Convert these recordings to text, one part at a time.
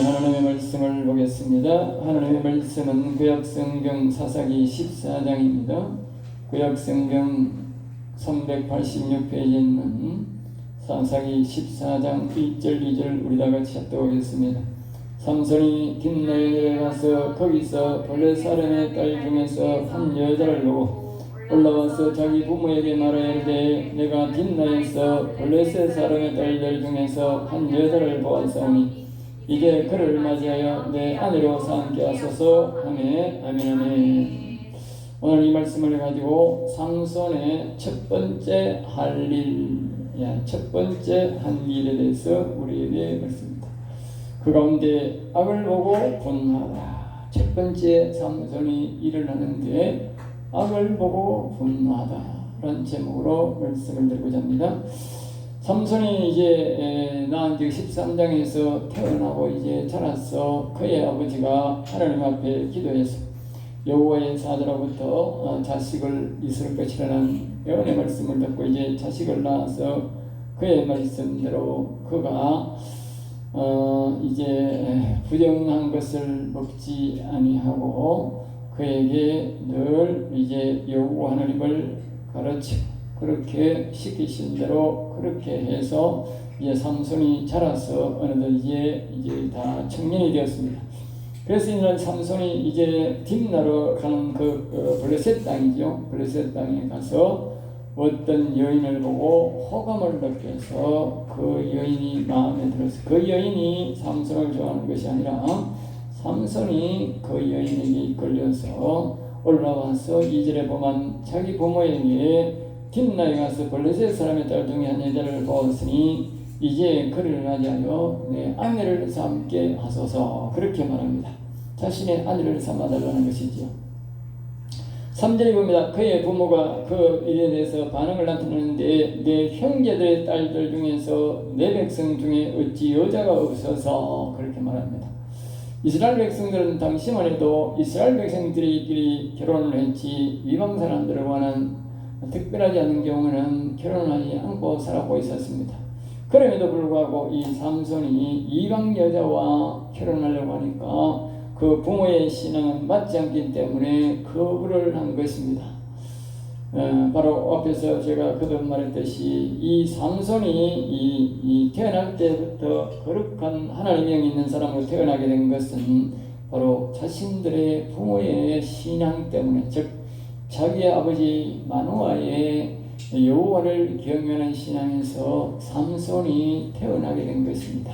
하나님의 말씀을 보겠습니다. 하나님의 말씀은 구약성경 사사기 14장입니다. 구약성경 386페이지에 있는 사사기 14장 1절 2절 우리 다같이 합독하겠습니다. 삼손이 딥나에 내려가서 거기서 블레셋 사람의 딸 중에서 한 여자를 보고 올라와서 자기 부모에게 말하되 내가 딥나에서 블레셋 사람의 딸들 중에서 한 여자를 보았사오니 이제 그를 맞이하여 내 아내로 삼게 하소서. 아멘. 아멘. 아멘. 오늘 이 말씀을 가지고 삼손의 첫 번째 할 일, 첫 번째 한 일에 대해서 우리에게 말씀입니다. 그 가운데 악을 보고 분노하다. 첫 번째 삼손이 일을 하는데 악을 보고 분노하다 라는 제목으로 말씀을 드리고자 합니다. 삼손이 이제 낳은 지 13장에서 태어나고 이제 자라서 그의 아버지가 하나님 앞에 기도해서 여호와의 사자로부터 자식을 있을 것이라는 예언의 말씀을 듣고 이제 자식을 낳아서 그의 말씀대로 그가 이제 부정한 것을 먹지 아니하고 그에게 늘 이제 여호와 하나님을 가르치고 그렇게 시키신 대로 그렇게 해서 이제 삼손이 자라서 어느덧 이제 다 청년이 되었습니다. 그래서 이날 삼손이 이제 딥나로 가는 그 블레셋 땅이죠. 블레셋 땅에 가서 어떤 여인을 보고 호감을 느껴서 그 여인이 마음에 들어서 그 여인이 삼손을 좋아하는 것이 아니라 삼손이 그 여인에게 이끌려서 올라와서 2절에 보면 자기 부모에게 딥나에 가서 블레셋 사람의 딸 중에 한 여자를 보았으니 이제 그를 맞이하여 내 아내를 삼게 하소서. 그렇게 말합니다. 자신의 아내를 삼아달라는 것이지요. 3절에 봅니다. 그의 부모가 그 일에 대해서 반응을 나타내는데 내 형제들의 딸들 중에서 내 백성 중에 어찌 여자가 없어서 그렇게 말합니다. 이스라엘 백성들은 당시만 해도 이스라엘 백성들끼리 결혼을 했지 이방 사람들과는 특별하지 않은 경우는 결혼하지 않고 살아고 있었습니다. 그럼에도 불구하고 이 삼손이 이방 여자와 결혼하려고 하니까 그 부모의 신앙은 맞지 않기 때문에 거부를 한 것입니다. 바로 앞에서 제가 거듭 말했듯이 이 삼손이 태어날 때부터 거룩한 하나님의 영이 있는 사람으로 태어나게 된 것은 바로 자신들의 부모의 신앙 때문에, 즉 자기의 아버지 마노아의 여호와를 경외하는 신앙에서 삼손이 태어나게 된 것입니다.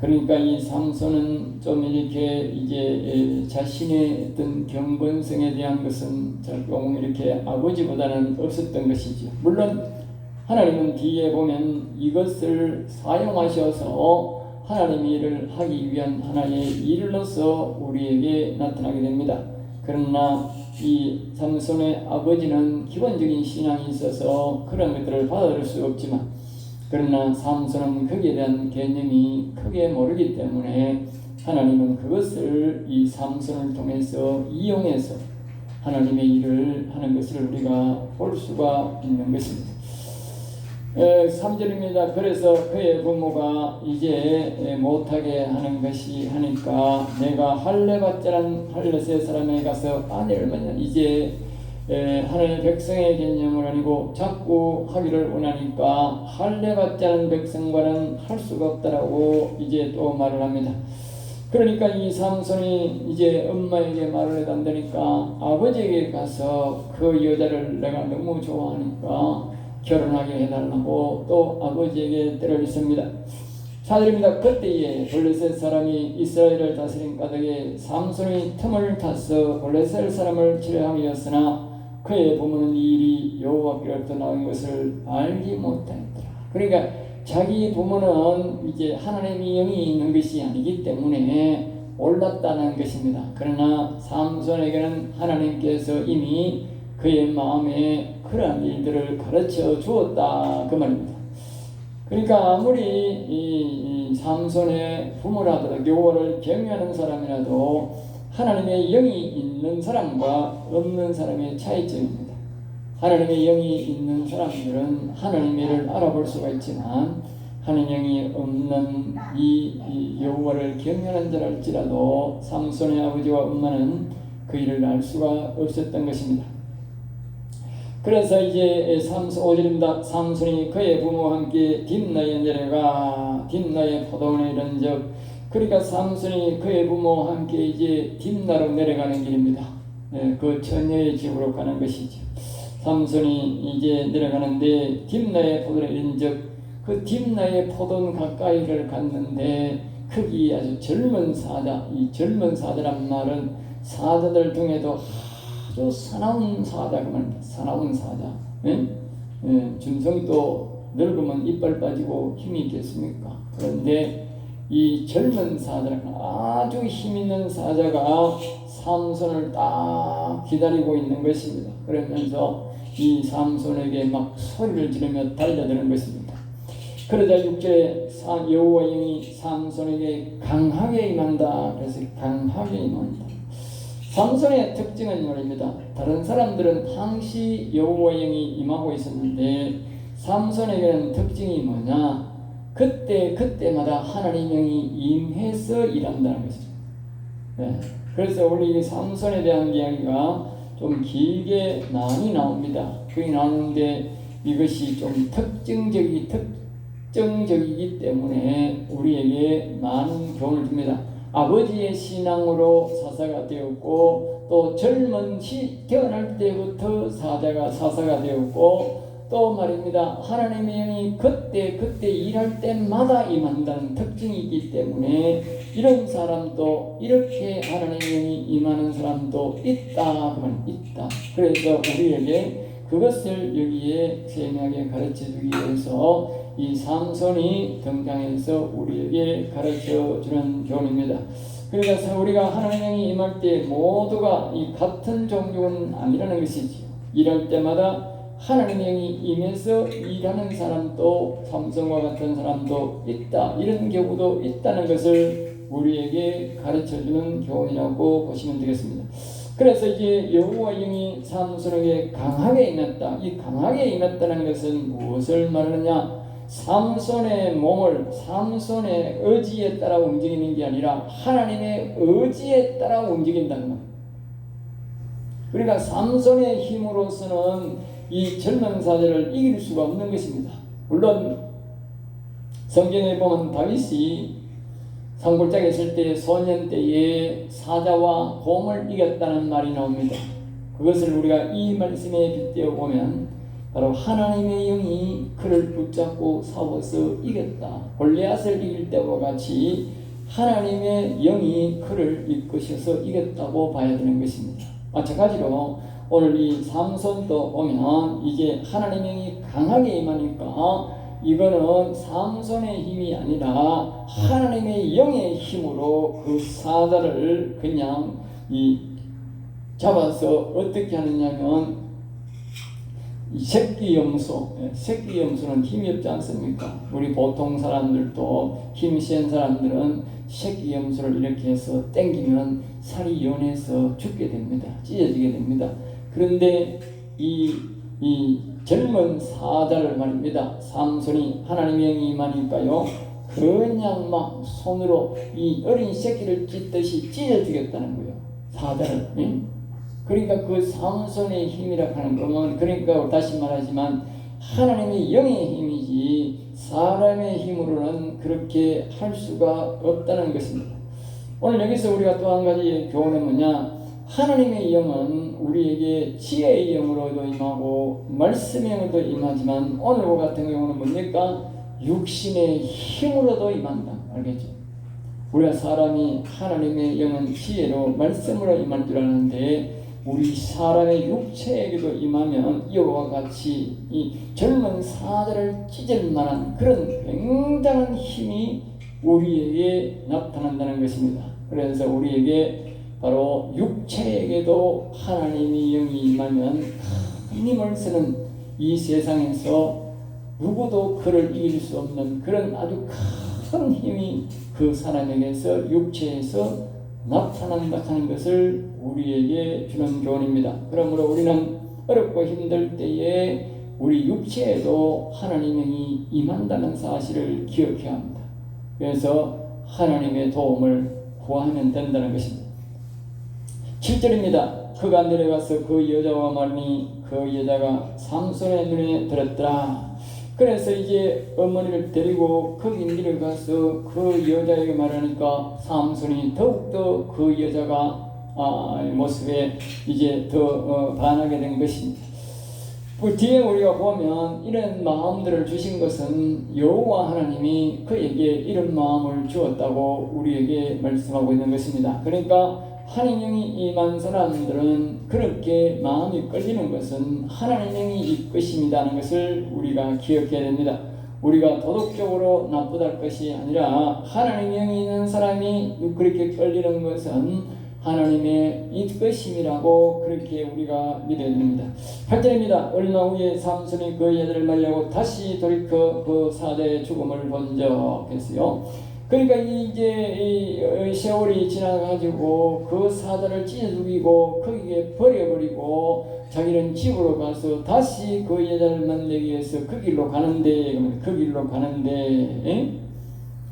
그러니까 이 삼손은 좀 이렇게 이제 자신의 어떤 경건성에 대한 것은 조금 이렇게 아버지보다는 없었던 것이죠. 물론 하나님은 뒤에 보면 이것을 사용하셔서 하나님의 일을 하기 위한 하나의 일로서 우리에게 나타나게 됩니다. 그러나 이 삼손의 아버지는 기본적인 신앙이 있어서 그런 것들을 받아들일 수 없지만, 그러나 삼손은 거기에 대한 개념이 크게 모르기 때문에 하나님은 그것을 이 삼손을 통해서 이용해서 하나님의 일을 하는 것을 우리가 볼 수가 있는 것입니다. 3절입니다. 그래서 그의 부모가 이제 못하게 하는 것이 하니까 내가 할례받자는 블레셋 사람에 가서 아내를 만나. 이제 하나님의 백성의 개념을 아니고 자꾸 하기를 원하니까 할례받자는 백성과는 할 수가 없다라고 이제 또 말을 합니다. 그러니까 이 삼손이 이제 엄마에게 말을 해도 안 되니까 아버지에게 가서 그 여자를 내가 너무 좋아하니까 결혼하게 해달라고 또 아버지에게 때를 빚습니다. 4절입니다. 그때에 블레셋 사람이 이스라엘을 다스린 까닭에 삼손이 틈을 타서 블레셋 사람을 치료함이었으나 그의 부모는 이 일이 여호와께로부터 나온 것을 알지 못하였더라. 그러니까 자기 부모는 이제 하나님의 영이 있는 것이 아니기 때문에 몰랐다는 것입니다. 그러나 삼손에게는 하나님께서 이미 그의 마음에 그러한 일들을 가르쳐 주었다 그 말입니다. 그러니까 아무리 이 삼손의 부모라도 여호와를 경외하는 사람이라도 하나님의 영이 있는 사람과 없는 사람의 차이점입니다. 하나님의 영이 있는 사람들은 하나님의 일을 알아볼 수가 있지만 하나님 영이 없는 이 여호와를 경외하는 자랄지라도 삼손의 아버지와 엄마는 그 일을 알 수가 없었던 것입니다. 그래서 이제 5절입니다. 삼손이 그의 부모와 함께 딥나에 내려가 딥나의 포도원에 이른즉, 그러니까 삼손이 그의 부모와 함께 이제 딥나로 내려가는 길입니다. 그 처녀의 집으로 가는 것이죠. 삼손이 이제 내려가는데 딥나의 포도원에 이른즉, 그 딥나의 포도원 가까이를 갔는데 거기 아주 젊은 사자, 이 젊은 사자란 말은 사자들 중에도 아주 사나운 사자, 그 말입니다. 사나운 사자. 준성도 늙으면 이빨 빠지고 힘이 있겠습니까? 그런데 이 젊은 사자는 아주 힘 있는 사자가 삼손을 딱 기다리고 있는 것입니다. 그러면서 이 삼손에게 막 소리를 지르며 달려드는 것입니다. 그러자 6절에 여호와 영이 삼손에게 강하게 임한다. 그래서 강하게 임한다. 삼손의 특징은 말입니다. 다른 사람들은 항시 여호와 영이 임하고 있었는데 삼손에게는 특징이 뭐냐? 그때마다 하나님 영이 임해서 일한다는 것이죠. 그래서 우리 삼손에 대한 이야기가 좀 길게 많이 나옵니다. 그게 나오는데 이것이 좀 특징적이기 때문에 우리에게 많은 교훈을 줍니다. 아버지의 신앙으로 사사가 되었고, 또 젊은 태어날 때부터 사사가 되었고, 또 말입니다. 하나님의 영이 그때 일할 때마다 임한다는 특징이 있기 때문에 이런 사람도, 이렇게 하나님의 영이 임하는 사람도 있다. 그래서 우리에게 그것을 여기에 세밀하게 가르쳐주기 위해서 이 삼손이 등장해서 우리에게 가르쳐주는 교훈입니다. 그러니까 우리가 하나님이 임할 때 모두가 이 같은 종류는 아니라는 것이지요. 일할 때마다 하나님의 영이 임해서 일하는 사람도, 삼손과 같은 사람도 있다. 이런 경우도 있다는 것을 우리에게 가르쳐주는 교훈이라고 보시면 되겠습니다. 그래서 이제 여호와 영이 삼손에게 강하게 임했다. 이 강하게 임했다는 것은 무엇을 말하느냐? 삼손의 몸을 삼손의 의지에 따라 움직이는 게 아니라 하나님의 의지에 따라 움직인다는 것. 그러니까 삼손의 힘으로서는 이 젊은 사자를 이길 수가 없는 것입니다. 물론 성경에 보면 다윗이 산골짜기에 있을 때 소년 때에 사자와 곰을 이겼다는 말이 나옵니다. 그것을 우리가 이 말씀에 빗대어 보면 바로 하나님의 영이 그를 붙잡고 싸워서 이겼다. 골리앗을 이길 때와 같이 하나님의 영이 그를 이끄셔서 이겼다고 봐야 되는 것입니다. 마찬가지로 오늘 이 삼손도 보면 이제 하나님의 영이 강하게 임하니까 이거는 삼손의 힘이 아니라 하나님의 영의 힘으로 그 사자를 그냥 잡아서 어떻게 하느냐면 이 새끼 염소는 힘이 없지 않습니까? 우리 보통 사람들도 힘 센 사람들은 새끼 염소를 이렇게 해서 당기면 살이 연해서 죽게 됩니다. 찢어지게 됩니다. 그런데 이 젊은 사자를 말입니다. 삼손이 하나님의 영이 임하니까요, 그냥 막 손으로 이 어린 새끼를 찢듯이 찢어주겠다는 거예요. 사자를. 그러니까 그 삼손의 힘이라 하는 것은, 그러니까 다시 말하지만 하나님의 영의 힘이지 사람의 힘으로는 그렇게 할 수가 없다는 것입니다. 오늘 여기서 우리가 또 한 가지 교훈은 뭐냐? 하나님의 영은 우리에게 지혜의 영으로도 임하고 말씀의 영으로도 임하지만 오늘과 같은 경우는 뭡니까? 육신의 힘으로도 임한다. 알겠죠? 우리가 사람이 하나님의 영은 지혜로 말씀으로 임할 줄 아는데 우리 사람의 육체에게도 임하면 이와 같이 이 젊은 사자를 찢을 만한 그런 굉장한 힘이 우리에게 나타난다는 것입니다. 그래서 우리에게 바로 육체에게도 하나님의 영이 임하면 큰 힘을 쓰는 이 세상에서 누구도 그를 이길 수 없는 그런 아주 큰 힘이 그 사람에게서 육체에서 나타난다 하는 것을 우리에게 주는 교훈입니다. 그러므로 우리는 어렵고 힘들 때에 우리 육체에도 하나님이 임한다는 사실을 기억해야 합니다. 그래서 하나님의 도움을 구하면 된다는 것입니다. 7절입니다. 그가 내려가서 그 여자와 말하니 그 여자가 삼손의 눈에 들었더라. 그래서 이제 어머니를 데리고 거기 내려가서 그 여자에게 말하니까 삼손이 더욱더 그 여자가 모습에 이제 더 반하게 된 것입니다. 그 뒤에 우리가 보면 이런 마음들을 주신 것은 여호와 하나님이 그에게 이런 마음을 주었다고 우리에게 말씀하고 있는 것입니다. 그러니까 하나님이 임한 사람들은 그렇게 마음이 끌리는 것은 하나님이 이끄심이라는 것을 우리가 기억해야 됩니다. 우리가 도덕적으로 나쁘다는 것이 아니라 하나님이 있는 사람이 그렇게 끌리는 것은 하나님의 이끄심이라고 그렇게 우리가 믿어야 됩니다. 8절입니다. 얼마 후에 삼손이 그 여자를 말려고 다시 돌이켜 그 사자의 죽음을 본 적 했어요. 그러니까 이제 이 세월이 지나가지고 그 사자를 찢어 죽이고 거기에 버려버리고 자기는 집으로 가서 다시 그 여자를 만나기 위해서 그 길로 가는데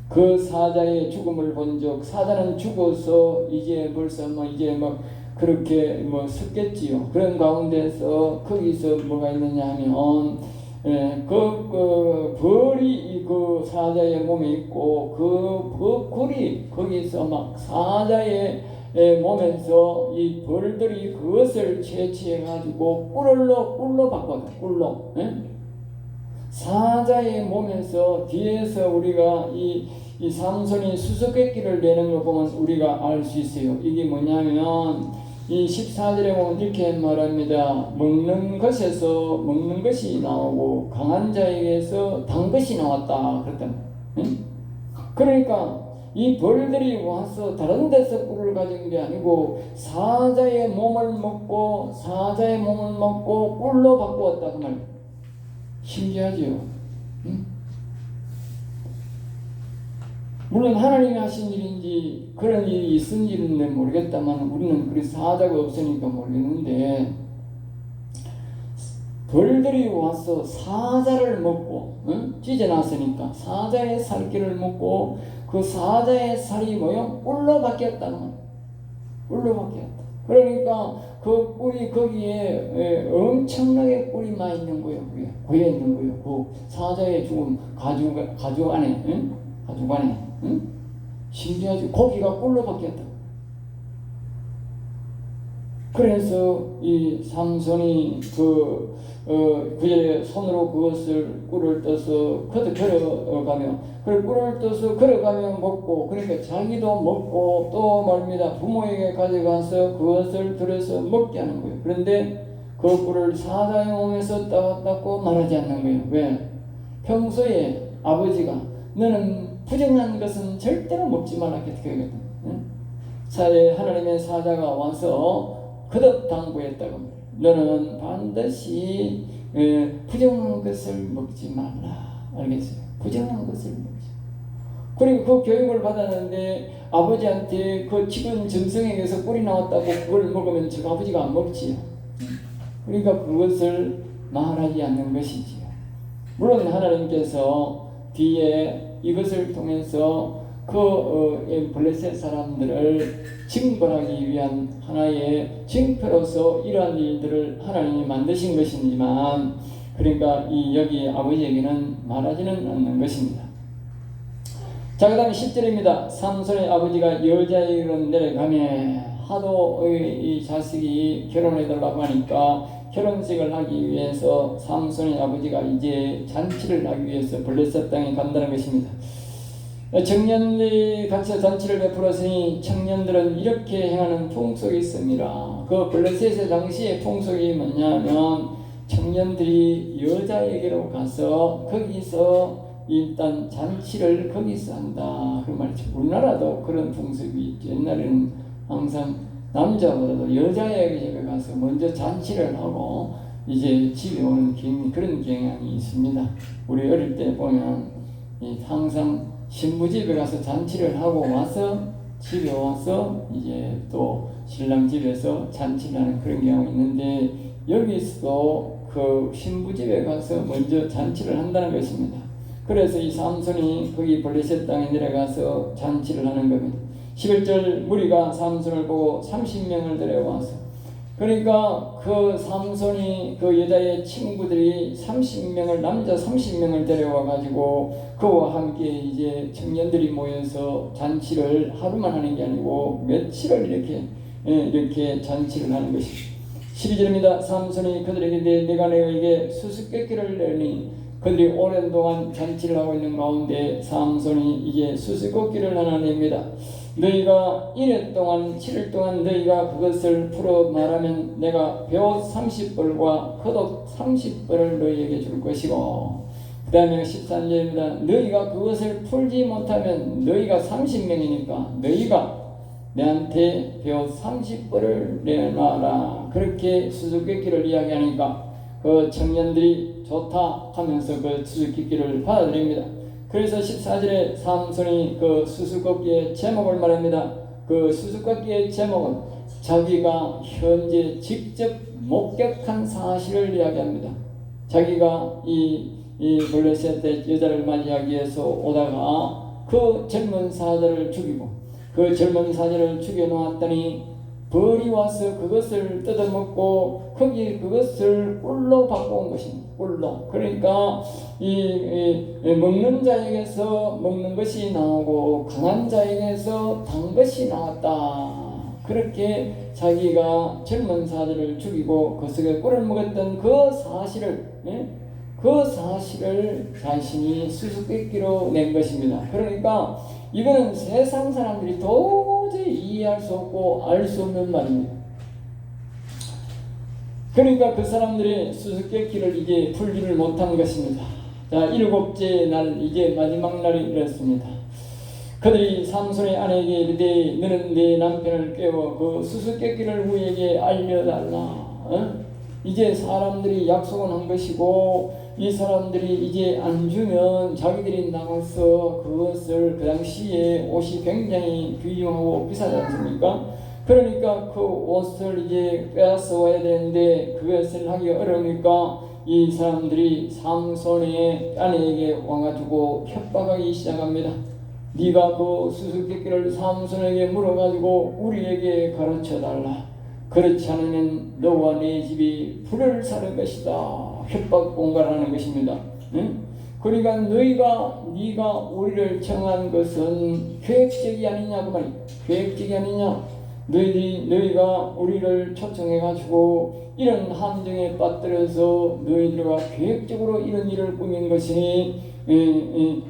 그 사자의 죽음을 본 적, 사자는 죽어서 이제 벌써 이제 그렇게 섰겠지요. 그런 가운데서 거기서 뭐가 있느냐 하면 벌이 그 사자의 몸에 있고 그 꿀이 거기서 사자의 몸에서 이 벌들이 그것을 채취해 가지고 꿀로 바꿔 꿀로. 사자의 몸에서 뒤에서 우리가 이 삼손이 수수께끼를 내는 걸 보면 우리가 알 수 있어요. 이게 뭐냐면 이 14절에 보면 이렇게 말합니다. 먹는 것에서 먹는 것이 나오고 강한 자에게서 단 것이 나왔다 그랬다. 그러니까 이 벌들이 와서 다른 데서 꿀을 가진 게 아니고 사자의 몸을 먹고 꿀로 바꾸었다 그 말이에요. 신기하죠. 물론 하나님이 하신 일인지 그런 일이 있은 일인지 모르겠다만 우리는 그래서 사자가 없으니까 모르겠는데 벌들이 와서 사자를 먹고 찢어놨으니까 사자의 살기를 먹고 그 사자의 살이 꿀로 바뀌었다는 거예요. 꿀로 바뀌었다. 그러니까 그 꿀이 거기에 엄청나게 꿀이 많이 있는 거예요. 고여 있는 거예요. 그 사자의 죽은 가죽 안에 가죽 안에 신기하죠. 고기가 꿀로 바뀌었다. 그래서 이 삼손이 그의 손으로 그것을 꿀을 떠서 걸어가며 꿀을 떠서 걸어가며 먹고 그러니까 자기도 먹고 또 말입니다. 부모에게 가져가서 그것을 들여서 먹게 하는 거예요. 그런데 그 꿀을 사자의 몸에서 따왔다고 말하지 않는 거예요. 왜? 평소에 아버지가 너는 부정한 것은 절대로 먹지 말라 했거든. 하나님의 사자가 와서 거듭 당부했다고 합니다. 너는 반드시 부정한 것을 먹지 말라. 알겠어요? 부정한 것을 먹지. 그리고 그 교육을 받았는데 아버지한테 그 죽은 짐승에게서 꿀이 나왔다고 그걸 먹으면 저 아버지가 안 먹지요. 그러니까 그것을 말하지 않는 것이지요. 물론 하나님께서 뒤에 이것을 통해서 블레셋 사람들을 징벌하기 위한 하나의 징표로서 이러한 일들을 하나님이 만드신 것이지만 그러니까 여기 아버지에게는 말하지는 않는 것입니다. 자, 그 다음에 10절입니다. 삼손의 아버지가 여자에게로 내려가며 하도 이 자식이 결혼해달라고 하니까 결혼식을 하기 위해서 삼손의 아버지가 이제 잔치를 하기 위해서 블레셋 땅에 간다는 것입니다. 청년들이 같이 잔치를 베풀었으니 청년들은 이렇게 행하는 풍속이 있습니다. 그 블레셋의 당시의 풍속이 뭐냐면 청년들이 여자에게로 가서 거기서 일단 잔치를 거기서 한다. 그 말이죠. 우리나라도 그런 풍습이 있죠. 옛날에는 항상 남자보다도 여자에게 가서 먼저 잔치를 하고 이제 집에 오는 그런 경향이 있습니다. 우리 어릴 때 보면 항상 신부 집에 가서 잔치를 하고 와서 집에 와서 이제 또 신랑 집에서 잔치를 하는 그런 경우가 있는데 여기서도 그 신부집에 가서 먼저 잔치를 한다는 것입니다. 그래서 이 삼손이 거기 블레셋 땅에 내려가서 잔치를 하는 겁니다. 11절 무리가 삼손을 보고 30명을 데려와서, 그러니까 그 삼손이 그 여자의 친구들이 30명을, 남자 30명을 데려와 가지고 그와 함께 이제 청년들이 모여서 잔치를 하루만 하는 게 아니고 며칠을 이렇게 잔치를 하는 것입니다. 12절입니다. 삼손이 그들에게 내가 너에게 수수께끼를 내니, 그들이 오랜 동안 잔치를 하고 있는 가운데 삼손이 이제 수수께끼를 하나 냅니다. 너희가 1일 동안 7일 동안 너희가 그것을 풀어 말하면 내가 벼 30벌과 겉옷 30벌을 너희에게 줄 것이고, 그 다음에 13절입니다. 너희가 그것을 풀지 못하면 너희가 30명이니까 너희가 내한테 벼 30벌을 내놔라. 그렇게 수수께끼를 이야기하니까 그 청년들이 좋다 하면서 그 수수께끼를 받아들입니다. 그래서 14절에 삼손이 그 수수께끼의 제목을 말합니다. 그 수수께끼의 제목은 자기가 현재 직접 목격한 사실을 이야기합니다. 자기가 이 블레셋 여자를 맞이하기 위해서 오다가 그 젊은 사자를 죽이고, 그 젊은 사자를 죽여놓았더니 벌이 와서 그것을 뜯어먹고 거기 그것을 꿀로 바꿔온 것입니다. 꿀로. 그러니까 먹는 자에게서 먹는 것이 나오고 강한 자에게서 단 것이 나왔다. 그렇게 자기가 젊은 사자를 죽이고 그 속에 꿀을 먹었던 그 사실을 자신이 수수께끼로 낸 것입니다. 그러니까 이거는 세상 사람들이 도저히 이해할 수 없고 알 수 없는 말입니다. 그러니까 그 사람들이 수수께끼를 이제 풀지를 못한 것입니다. 자, 7째 날, 이제 마지막 날이 이렇습니다. 그들이 삼손의 아내에게 이르되 너는 내 남편을 깨워 그 수수께끼를 우리에게 알려달라. 이제 사람들이 약속은 한 것이고 이 사람들이 이제 안 주면 자기들이 나가서 그것을, 그 당시에 옷이 굉장히 귀중하고 비싸지 않습니까? 그러니까 그 옷을 이제 빼앗아 와야 되는데 그것을 하기 어려우니까 이 사람들이 삼손의 아내에게 와가지고 협박하기 시작합니다. 네가 그 수수께끼를 삼손에게 물어가지고 우리에게 가르쳐달라. 그렇지 않으면 너와 내 집이 불을 사를 것이다. 협박 공갈하는 것입니다. 그러니까 네가 우리를 청한 것은 계획적이 아니냐 그 말이야. 계획적이 아니냐. 너희가 우리를 초청해가지고 이런 함정에 빠뜨려서 너희들과 계획적으로 이런 일을 꾸민 것이니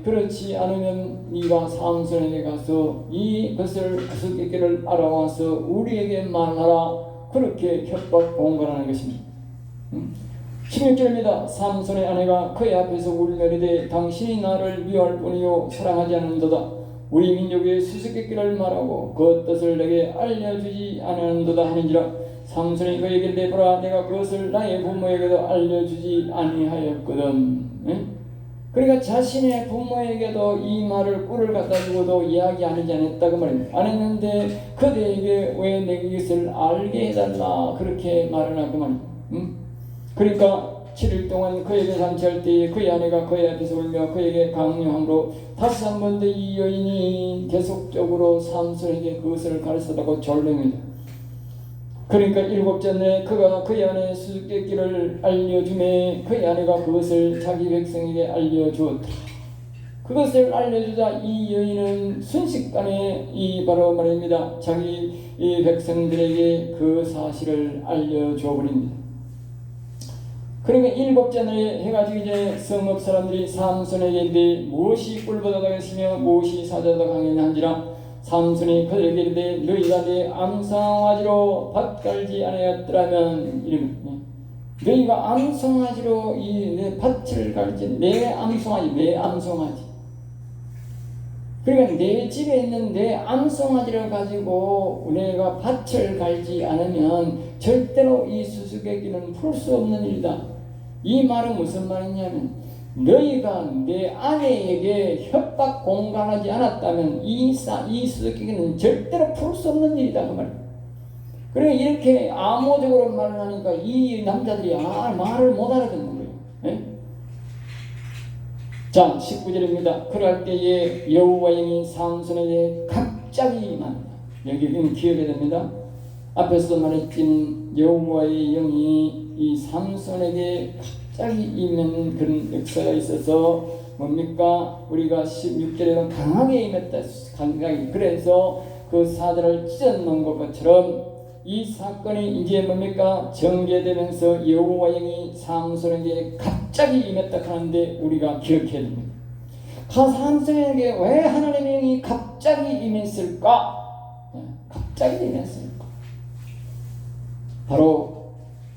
그렇지 않으면 네가 삼손에게 가서 이것을 수수께끼를 알아와서 우리에게 말하라. 그렇게 협박 공갈하는 것입니다. 16절입니다. 삼손의 아내가 그의 앞에서 울며 이르되 당신이 나를 미워할 뿐이요 사랑하지 않는도다. 우리 민족의 수수께끼를 말하고 그 뜻을 내게 알려주지 않는도다 하는지라. 삼손이 그에게 이르되 보라 내가 그것을 나의 부모에게도 알려주지 아니하였거든. 그러니까 자신의 부모에게도 이 말을 꿀을 갖다 주고도 이야기하지 않았다고 말입니다. 안 했는데 그들에게 왜 내게 이것을 알게 해달라 그렇게 말을 하고 말입니다. 그러니까 7일 동안 그에게 잔치할 때에 그의 아내가 그의 앞에서 울며 그에게 강요함으로 다시 한 번 더 이 여인이 계속적으로 삼손에게 그것을 가르쳐다고 졸릅니다. 그러니까 7째 날에 그가 그의 아내의 수수께끼를 알려주매 그의 아내가 그것을 자기 백성에게 알려주었다. 그것을 알려주자 이 여인은 순식간에 바로 말입니다. 자기 이 백성들에게 그 사실을 알려줘버립니다. 그러니까 7째 날에 해가 지기 전에 성읍 사람들이 삼손에게 이르되 무엇이 꿀보다 강했으며 무엇이 사자보다 강했는지라. 삼손이 그들에게 이르되 너희가 내 암송아지로 밭 갈지 아니었더라면 이르면 너희가 암송아지로 이 내 밭을 갈지 내 암송아지 그러니까 내 집에 있는 내 암송아지를 가지고 내가 밭을 갈지 않으면 절대로 이 수수께끼는 풀 수 없는 일이다. 이 말은 무슨 말이냐면 너희가 내 아내에게 협박 공갈하지 않았다면 이 수수께끼는 절대로 풀 수 없는 일이다 그 말이야. 그래 이렇게 암호적으로 말을 하니까 이 남자들이 말을 못 알아듣는 거예요. 예? 자 19절입니다. 그럴 때에 여호와의 영이 삼손에게 갑자기 임한다. 여기는 기억해야 됩니다. 앞에서도 말했지만 여호와의 영이 이 삼손에게 갑자기 임하는 그런 역사가 있어서 뭡니까? 우리가 16절에는 강하게 임했다. 강하게. 그래서 그 사자를 찢어놓은 것처럼 이 사건이 이제 뭡니까? 전개되면서 여호와 영이 삼손에게 갑자기 임했다 하는데 우리가 기억해야 됩니다. 삼손에게 왜 하나님의 영이 갑자기 임했을까? 갑자기 임했을까? 바로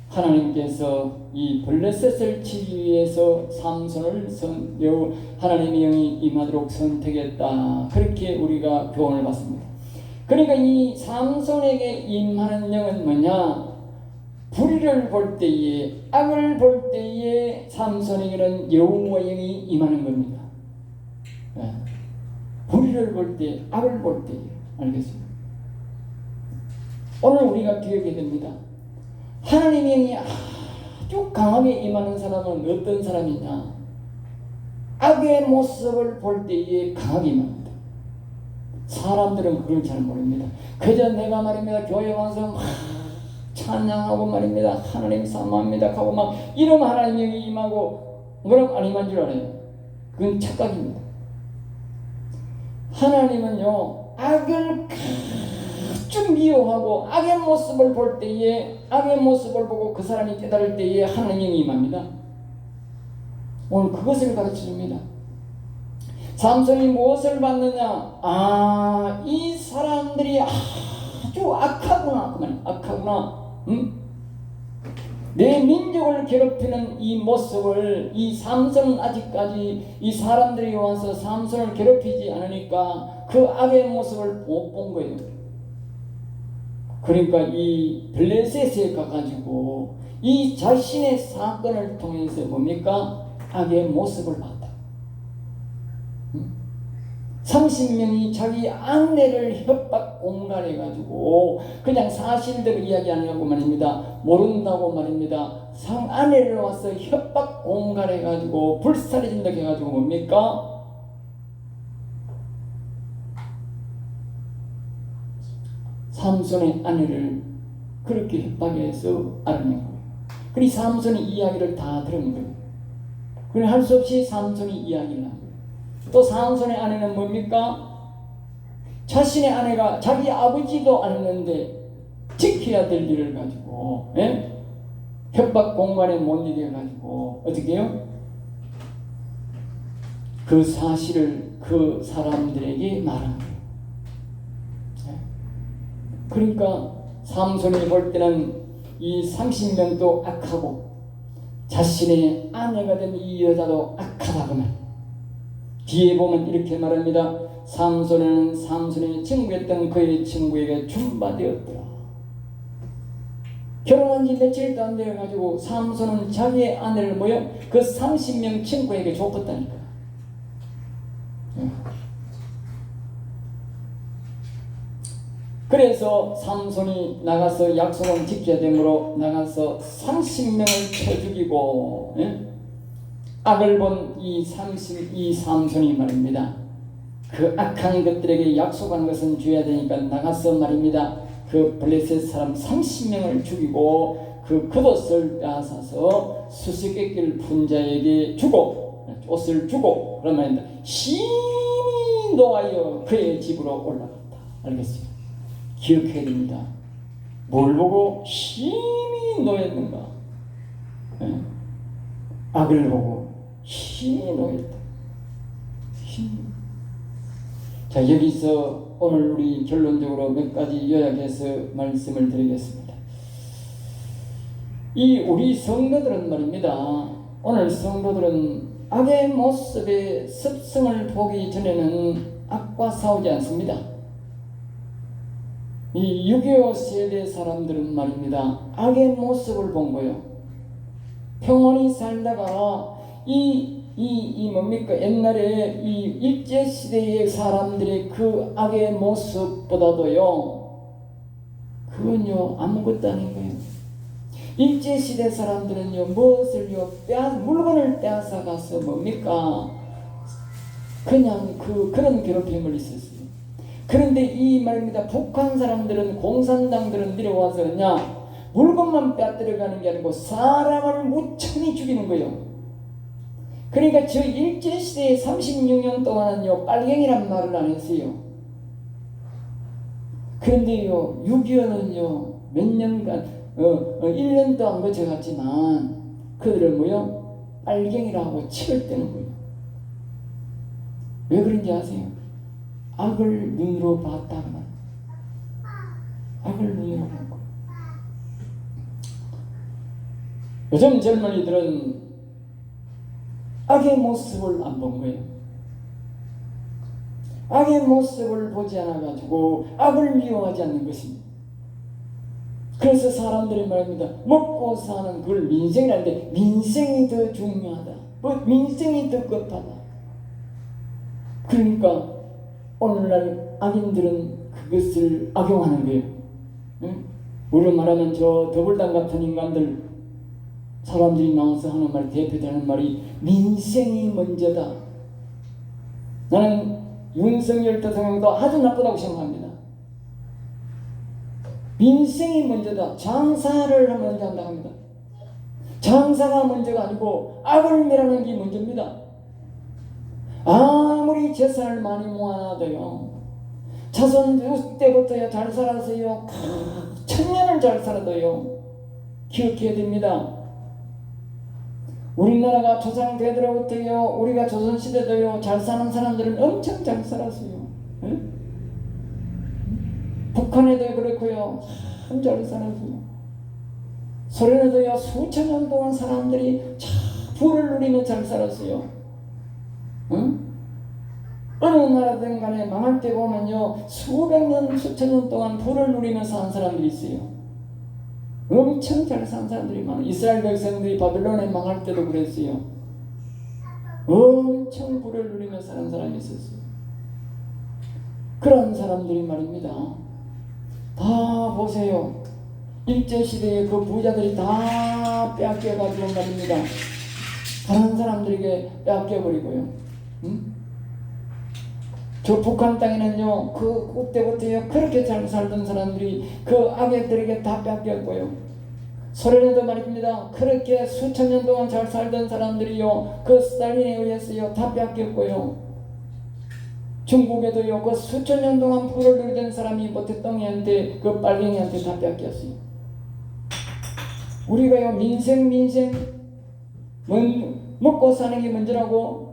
하나님께서 이 블레셋을 치기 위해서 삼손을 하나님의 영이 임하도록 선택했다. 그렇게 우리가 교훈을 받습니다. 그러니까 이 삼손에게 임하는 영은 뭐냐? 불의를 볼 때에, 악을 볼 때에 삼손에게는 여호와 영이 임하는 겁니다. 불의를 볼 때, 악을 볼 때에. 알겠습니다. 오늘 우리가 기억해야 됩니다. 하나님의 영이 아주 강하게 임하는 사람은 어떤 사람이냐? 악의 모습을 볼 때에 강하게 임합니다. 사람들은 그걸 잘 모릅니다. 그저 내가 말입니다. 교회 와서 막 찬양하고 말입니다. 하나님 사모합니다 하고 막 이러면 하나님의 영이 임하고 그럼 안 임한 줄 알아요. 그건 착각입니다. 하나님은요 악을 아주 미워하고 악의 모습을 볼 때에 악의 모습을 보고 그 사람이 깨달을 때에 하나님의 영이 임합니다. 오늘 그것을 가르쳐줍니다. 삼손이 무엇을 봤느냐? 이 사람들이 아주 악하구나. 그 말이야. 악하구나. 응? 내 민족을 괴롭히는 이 모습을 이 삼손은 아직까지 이 사람들이 와서 삼손을 괴롭히지 않으니까 그 악의 모습을 못 본 거예요. 그러니까 이 블레셋에 가가지고 이 자신의 사건을 통해서 뭡니까? 악의 모습을 봤다. 30명이 자기 아내를 협박 공갈해가지고 그냥 사실대로 이야기 안 하고 말입니다. 모른다고 말입니다. 아내를 와서 협박 공갈해가지고 불살이 진다고 해가지고 뭡니까? 삼손의 아내를 그렇게 협박해서 알아낸 거예요. 그리고 삼손이 이야기를 다 들은 거예요. 그래 할 수 없이 삼손이 이야기를 한 거예요. 또 삼손의 아내는 뭡니까? 자신의 아내가 자기 아버지도 안 했는데 지켜야 될 일을 가지고 협박 공간에 못 이겨 가지고 어떻게 해요? 그 사실을 그 사람들에게 말한 거예요. 그러니까 삼손이 볼 때는 이 30명도 악하고 자신의 아내가 된 이 여자도 악하다 그 말. 뒤에 보면 이렇게 말합니다. 삼손은 삼손이 친구였던 그의 친구에게 준바되었더라. 결혼한 지 며칠도 안 되어가지고 삼손은 자기의 아내를 그 30명 친구에게 줬다니까. 그래서 삼손이 나가서 약속을 지켜야 되므로 나가서 30명을 쳐 죽이고 악을 본 이 삼손이 말입니다. 그 악한 것들에게 약속한 것은 줘야 되니까 나가서 말입니다. 그 블레셋 사람 30명을 죽이고 그 겉옷을 빼앗아서 수수께끼를 푼 자에게 주고 옷을 주고 그러면 심히 노하여 그의 집으로 올라갔다. 알겠어요? 기억해야 됩니다. 뭘 보고 심히 노했는가? 악을 보고 심히 노했다. 자, 여기서 오늘 우리 결론적으로 몇 가지 요약해서 말씀을 드리겠습니다. 이 우리 성도들은 말입니다. 오늘 성도들은 악의 모습의 습성을 보기 전에는 악과 싸우지 않습니다. 이 6.25 세대 사람들은 말입니다. 악의 모습을 본 거예요. 평온히 살다가 뭡니까? 옛날에 이 일제시대의 사람들의 그 악의 모습보다도요, 그건요 아무것도 아닌 거예요. 일제시대 사람들은요 무엇을요 물건을 빼앗아 가서 뭡니까? 그냥 그런 괴롭힘을 있었어요. 그런데 이 말입니다. 북한 사람들은 공산당들은 내려와서 그냥 물건만 빼앗들어가는 게 아니고 사람을 무참히 죽이는 거예요. 그러니까 저 일제시대에 36년 동안은요 빨갱이란 말을 안 했어요. 그런데요 6.25는요 몇 년간 1년 동안 거쳐갔지만 그들을 뭐요 빨갱이라고 치를 때는 거예요. 왜 그런지 아세요? 악을 눈으로 봤다가 악을 눈으로 본 거예요. 요즘 젊은이들은 악의 모습을 안 본 거예요. 악의 모습을 보지 않아가지고 악을 미워하지 않는 것입니다. 그래서 사람들이 말합니다. 먹고 사는 그걸 민생이라는데 민생이 더 중요하다. 민생이 더 급하다. 그러니까 오늘날 악인들은 그것을 악용하는 거예요. 응? 우리로 말하면 저 더불당 같은 인간들 사람들이 나와서 하는 말, 대표되는 말이 민생이 먼저다. 나는 윤석열 대통령도 아주 나쁘다고 생각합니다. 민생이 먼저다. 장사를 먼저 한다고 합니다. 장사가 먼저가 아니고 악을 멸하는 게 먼저입니다. 아무리 재산을 많이 모아놔도요 자손 때부터요 잘 살았어요. 천년을 잘 살아도요 기억해야 됩니다. 우리나라가 조상되더라부터요 우리가 조선시대도요 잘 사는 사람들은 엄청 잘 살았어요. 네? 북한에도 그렇고요 참 잘 살았어요. 소련에도요 수천 년 동안 사람들이 참 부를 누리며 잘 살았어요. 응? 어느 나라든 간에 망할 때 보면요 수백 년 수천 년 동안 부를 누리면서 산 사람들이 있어요. 엄청 잘 산 사람들이 많아요. 이스라엘 백성들이 바벨론에 망할 때도 그랬어요. 엄청 부를 누리면서 사는 사람이 있었어요. 그런 사람들이 말입니다. 다 보세요. 일제시대에 그 부자들이 다 빼앗겨가지고 말입니다. 다른 사람들에게 빼앗겨버리고요. 응? 저 북한 땅에는요 그때부터요 그렇게 잘 살던 사람들이 그 악역들에게 다 뺏겼고요. 소련에도 말입니다. 그렇게 수천 년 동안 잘 살던 사람들이요 그 스탈린에 의해서요 다 뺏겼고요. 중국에도요 그 수천 년 동안 부를 누리던 사람이 모태똥이한테 그 빨갱이한테 다 뺏겼어요. 우리가요 민생 먹고 사는 게 먼저라고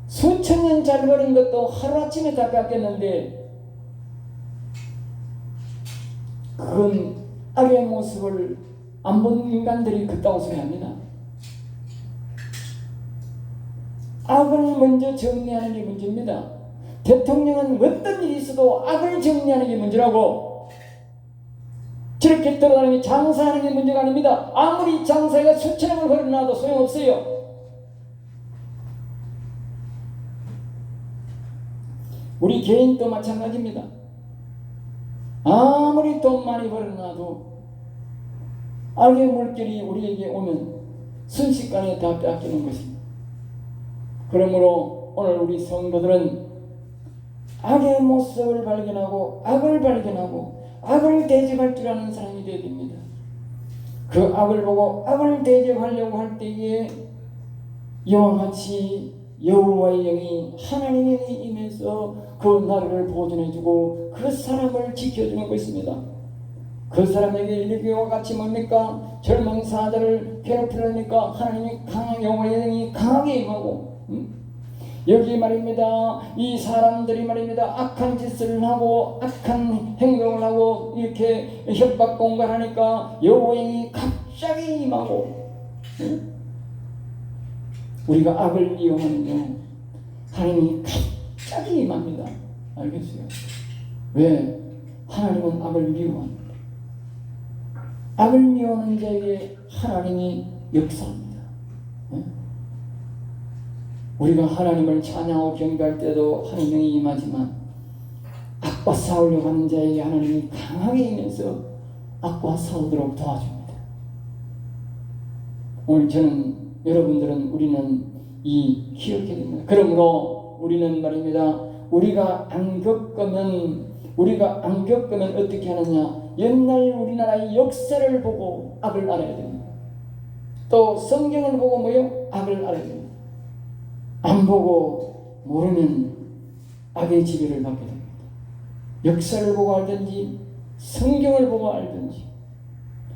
수천 년 잘 버린 것도 하루아침에 다 뺏겼는데 그건 악의 모습을 안 본 인간들이 그따구 소리 합니다. 악을 먼저 정리하는 게 문제입니다. 대통령은 어떤 일이 있어도 악을 정리하는 게 문제라고 저렇게 돌아다니며 장사하는 게 문제가 아닙니다. 아무리 장사가 수천 년을 걸어놔도 소용없어요. 우리 개인도 마찬가지입니다. 아무리 돈 많이 벌어놔도 악의 물결이 우리에게 오면 순식간에 다 빼앗기는 것입니다. 그러므로 오늘 우리 성도들은 악의 모습을 발견하고 악을 대적할 줄 아는 사람이 되어야 됩니다. 그 악을 보고 악을 대적하려고 할 때에 이와 같이 여호와의 영이 하나님의 영이 임해서 그 나라를 보존해주고 그 사람을 지켜주는 것입니다. 그 사람에게 이와 같이 뭡니까? 절망사자를 괴롭히려니까 하나님이 여호와의 영이 강하게 임하고 여기 말입니다. 이 사람들이 말입니다. 악한 짓을 하고 악한 행동을 하고 이렇게 협박 공갈하니까 여호와의 영이 갑자기 임하고 우리가 악을 이용하면요 하나님이 갑자기 임합니다. 알겠어요? 왜? 하나님은 악을 미워합니다. 악을 미워하는 자에게 하나님이 역사합니다. 우리가 하나님을 찬양하고 경배할 때도 하나님이 임하지만 악과 싸우려고 하는 자에게 하나님이 강하게 임해서 악과 싸우도록 도와줍니다. 오늘 저는 여러분들은 우리는 이 기억해야 됩니다. 그러므로 우리는 말입니다. 우리가 안 겪으면 어떻게 하느냐? 옛날 우리나라의 역사를 보고 악을 알아야 됩니다. 또 성경을 보고 뭐요? 악을 알아야 됩니다. 안 보고 모르면 악의 지배를 받게 됩니다. 역사를 보고 알든지 성경을 보고 알든지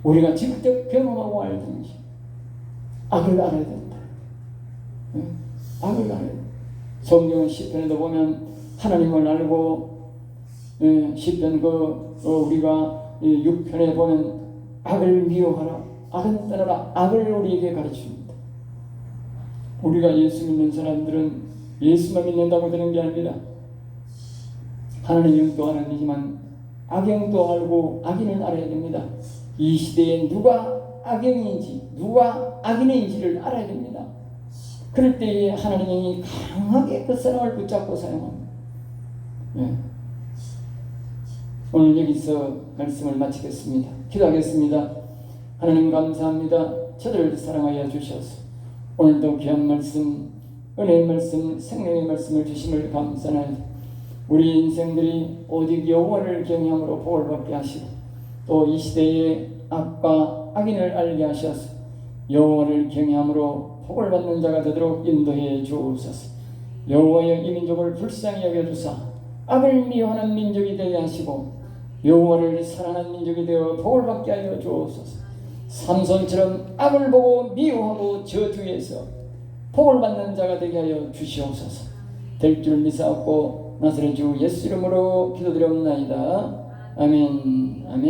우리가 직접 경험하고 알든지 악을 알아야 된다. 악을 알아야 된다. 성경 시편에도 보면 하나님을 알고 시편 우리가 6편에 보면 악을 미워하라, 악은 떠나라, 악을 우리에게 가르칩니다. 우리가 예수 믿는 사람들은 예수만 믿는다고 되는 게 아닙니다. 하나님 영도 하나님이지만 악영도 알고 악인을 알아야 됩니다. 이 시대에 누가 악영인지 누가 악인인지를 알아야 됩니다. 그럴 때에 하나님이 강하게 그 사람을 붙잡고 사용합니다. 오늘 여기서 말씀을 마치겠습니다. 기도하겠습니다. 하나님 감사합니다. 저들을 사랑하여 주셔서 오늘도 귀한 말씀, 은혜의 말씀, 생명의 말씀을 주심을 감사합니다. 우리 인생들이 오직 여호와를 경외함으로 복을 받게 하시고 또 이 시대의 악과 악인을 알게 하셔서 여호와를 경외함으로 복을 받는 자가 되도록 인도해 주옵소서. 여호와여 이 민족을 불쌍히 여겨주사 악을 미워하는 민족이 되게 하시고 여호와를 사랑하는 민족이 되어 복을 받게 하여 주옵소서. 삼손처럼 악을 보고 미워하고 저주해서 복을 받는 자가 되게 하여 주시옵소서. 될 줄 믿사옵고 나사렛 주 예수 이름으로 기도드렸나이다. 아멘. 아멘.